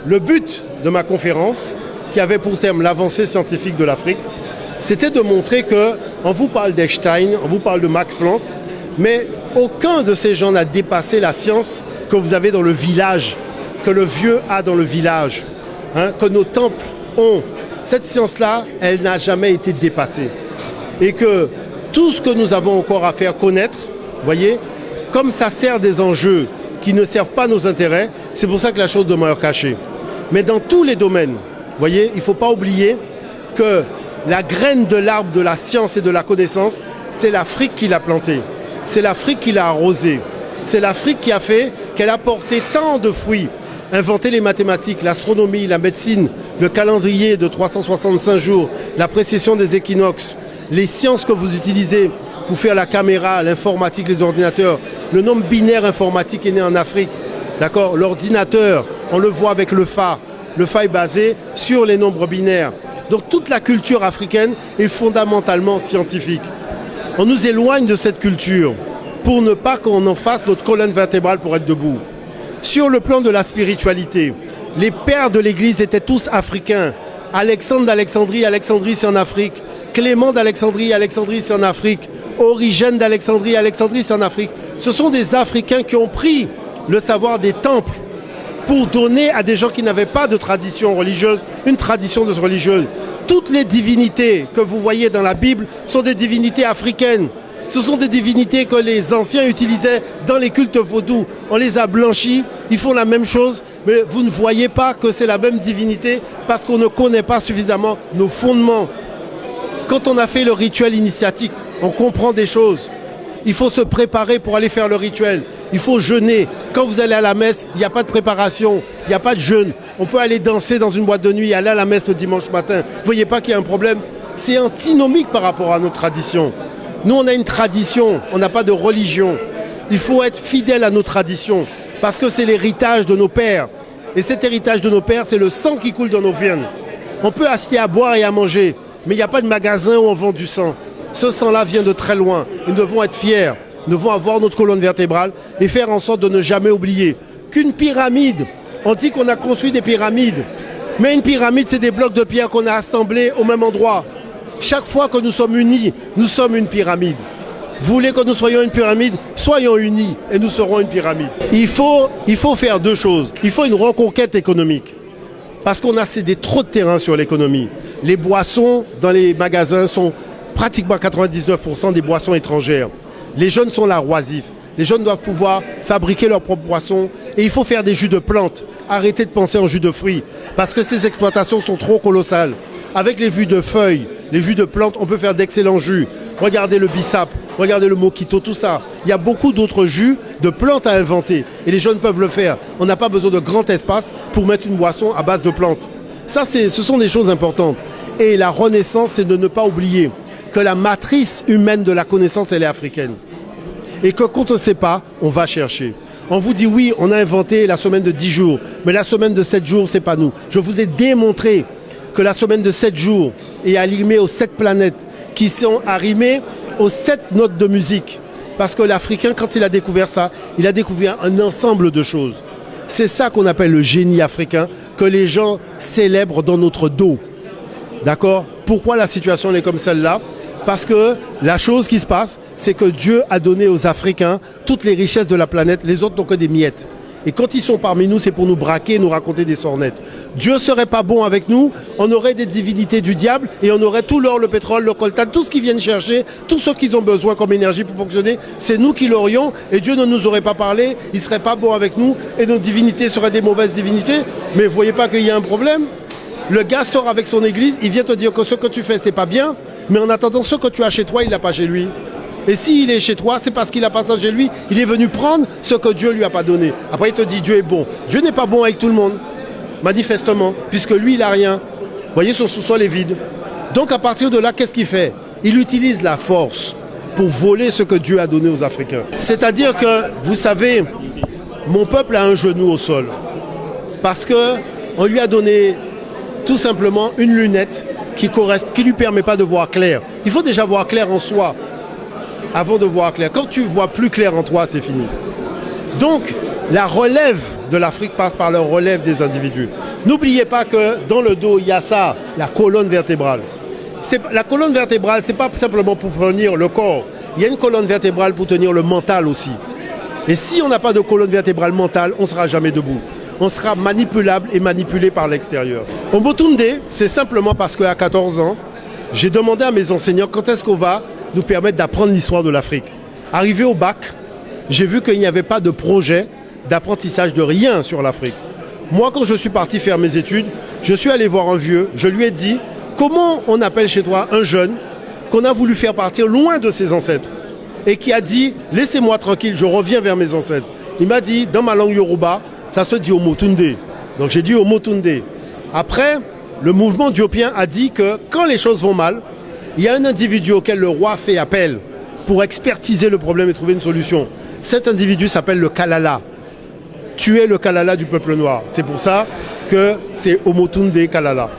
le but de ma conférence, qui avait pour thème l'avancée scientifique de l'Afrique, c'était de montrer qu'on vous parle d'Einstein, on vous parle de Max Planck, mais aucun de ces gens n'a dépassé la science que vous avez dans le village, que le vieux a dans le village, hein, que nos temples ont. Cette science-là, elle n'a jamais été dépassée. Et que tout ce que nous avons encore à faire connaître, vous voyez, comme ça sert des enjeux qui ne servent pas nos intérêts, c'est pour ça que la chose demeure cachée. Mais dans tous les domaines, vous voyez, il ne faut pas oublier que la graine de l'arbre de la science et de la connaissance, c'est l'Afrique qui l'a plantée. C'est l'Afrique qui l'a arrosée. C'est l'Afrique qui a fait qu'elle a porté tant de fruits. Inventer les mathématiques, l'astronomie, la médecine, le calendrier de 365 jours, la précision des équinoxes, les sciences que vous utilisez pour faire la caméra, l'informatique, les ordinateurs. Le nombre binaire informatique est né en Afrique. D'accord ? L'ordinateur, on le voit avec le Fa. Le Fa est basé sur les nombres binaires. Donc toute la culture africaine est fondamentalement scientifique. On nous éloigne de cette culture pour ne pas qu'on en fasse notre colonne vertébrale pour être debout. Sur le plan de la spiritualité, les pères de l'Église étaient tous africains. Alexandre d'Alexandrie, Alexandrie c'est en Afrique. Clément d'Alexandrie, Alexandrie c'est en Afrique. Origène d'Alexandrie, Alexandrie c'est en Afrique. Ce sont des Africains qui ont pris le savoir des temples pour donner à des gens qui n'avaient pas de tradition religieuse, une tradition religieuse. Toutes les divinités que vous voyez dans la Bible sont des divinités africaines. Ce sont des divinités que les anciens utilisaient dans les cultes vaudous. On les a blanchis, ils font la même chose, mais vous ne voyez pas que c'est la même divinité parce qu'on ne connaît pas suffisamment nos fondements. Quand on a fait le rituel initiatique, on comprend des choses. Il faut se préparer pour aller faire le rituel. Il faut jeûner. Quand vous allez à la messe, il n'y a pas de préparation, il n'y a pas de jeûne. On peut aller danser dans une boîte de nuit et aller à la messe le dimanche matin. Vous ne voyez pas qu'il y a un problème? C'est antinomique par rapport à notre tradition. Nous, on a une tradition, on n'a pas de religion. Il faut être fidèle à nos traditions parce que c'est l'héritage de nos pères. Et cet héritage de nos pères, c'est le sang qui coule dans nos veines. On peut acheter à boire et à manger, mais il n'y a pas de magasin où on vend du sang. Ce sang-là vient de très loin. Nous devons être fiers. Nous devons avoir notre colonne vertébrale et faire en sorte de ne jamais oublier qu'une pyramide, on dit qu'on a construit des pyramides, mais une pyramide, c'est des blocs de pierre qu'on a assemblés au même endroit. Chaque fois que nous sommes unis, nous sommes une pyramide. Vous voulez que nous soyons une pyramide? Soyons unis et nous serons une pyramide. Il faut faire deux choses. Il faut une reconquête économique parce qu'on a cédé trop de terrain sur l'économie. Les boissons dans les magasins sont pratiquement 99% des boissons étrangères. Les jeunes sont là oisifs. Les jeunes doivent pouvoir fabriquer leurs propres boissons et il faut faire des jus de plantes. Arrêtez de penser en jus de fruits parce que ces exploitations sont trop colossales. Avec les jus de feuilles, les jus de plantes, on peut faire d'excellents jus. Regardez le bissap, regardez le mojito, tout ça. Il y a beaucoup d'autres jus de plantes à inventer et les jeunes peuvent le faire. On n'a pas besoin de grand espace pour mettre une boisson à base de plantes. Ça, ce sont des choses importantes. Et la renaissance, c'est de ne pas oublier que la matrice humaine de la connaissance, elle est africaine. Et que quand on ne sait pas, on va chercher. On vous dit oui, on a inventé la semaine de 10 jours, mais la semaine de 7 jours, c'est pas nous. Je vous ai démontré que la semaine de 7 jours est arrimée aux 7 planètes, qui sont arrimées aux 7 notes de musique. Parce que l'Africain, quand il a découvert ça, il a découvert un ensemble de choses. C'est ça qu'on appelle le génie africain, que les gens célèbrent dans notre dos. D'accord? Pourquoi la situation est comme celle-là? Parce que la chose qui se passe, c'est que Dieu a donné aux Africains toutes les richesses de la planète, les autres n'ont que des miettes. Et quand ils sont parmi nous, c'est pour nous braquer et nous raconter des sornettes. Dieu ne serait pas bon avec nous, on aurait des divinités du diable et on aurait tout l'or, le pétrole, le coltan, tout ce qu'ils viennent chercher, tout ce qu'ils ont besoin comme énergie pour fonctionner, c'est nous qui l'aurions et Dieu ne nous aurait pas parlé, il ne serait pas bon avec nous et nos divinités seraient des mauvaises divinités. Mais vous ne voyez pas qu'il y a un problème? Le gars sort avec son église, il vient te dire que ce que tu fais, c'est pas bien, mais en attendant, ce que tu as chez toi, il l'a pas chez lui. Et s'il est chez toi, c'est parce qu'il n'a pas ça chez lui, il est venu prendre ce que Dieu lui a pas donné. Après, il te dit, Dieu est bon. Dieu n'est pas bon avec tout le monde, manifestement, puisque lui, il n'a rien. Vous voyez, son sous-sol est vide. Donc, à partir de là, qu'est-ce qu'il fait? Il utilise la force pour voler ce que Dieu a donné aux Africains. C'est-à-dire que, vous savez, mon peuple a un genou au sol. Parce qu'on lui a donné tout simplement une lunette qui ne lui permet pas de voir clair. Il faut déjà voir clair en soi avant de voir clair. Quand tu vois plus clair en toi, c'est fini. Donc, la relève de l'Afrique passe par le relève des individus. N'oubliez pas que dans le dos, il y a ça, la colonne vertébrale. La colonne vertébrale, ce n'est pas simplement pour tenir le corps. Il y a une colonne vertébrale pour tenir le mental aussi. Et si on n'a pas de colonne vertébrale mentale, on ne sera jamais debout. On sera manipulable et manipulé par l'extérieur. Omotunde, c'est simplement parce qu'à 14 ans, j'ai demandé à mes enseignants quand est-ce qu'on va nous permettre d'apprendre l'histoire de l'Afrique. Arrivé au bac, j'ai vu qu'il n'y avait pas de projet d'apprentissage de rien sur l'Afrique. Moi, quand je suis parti faire mes études, je suis allé voir un vieux, je lui ai dit comment on appelle chez toi un jeune qu'on a voulu faire partir loin de ses ancêtres et qui a dit laissez-moi tranquille, je reviens vers mes ancêtres. Il m'a dit dans ma langue Yoruba, ça se dit Omotunde. Donc j'ai dit Omotunde. Après, le mouvement diopien a dit que quand les choses vont mal, il y a un individu auquel le roi fait appel pour expertiser le problème et trouver une solution. Cet individu s'appelle le Kalala. Tu es le Kalala du peuple noir. C'est pour ça que c'est Omotunde Kalala.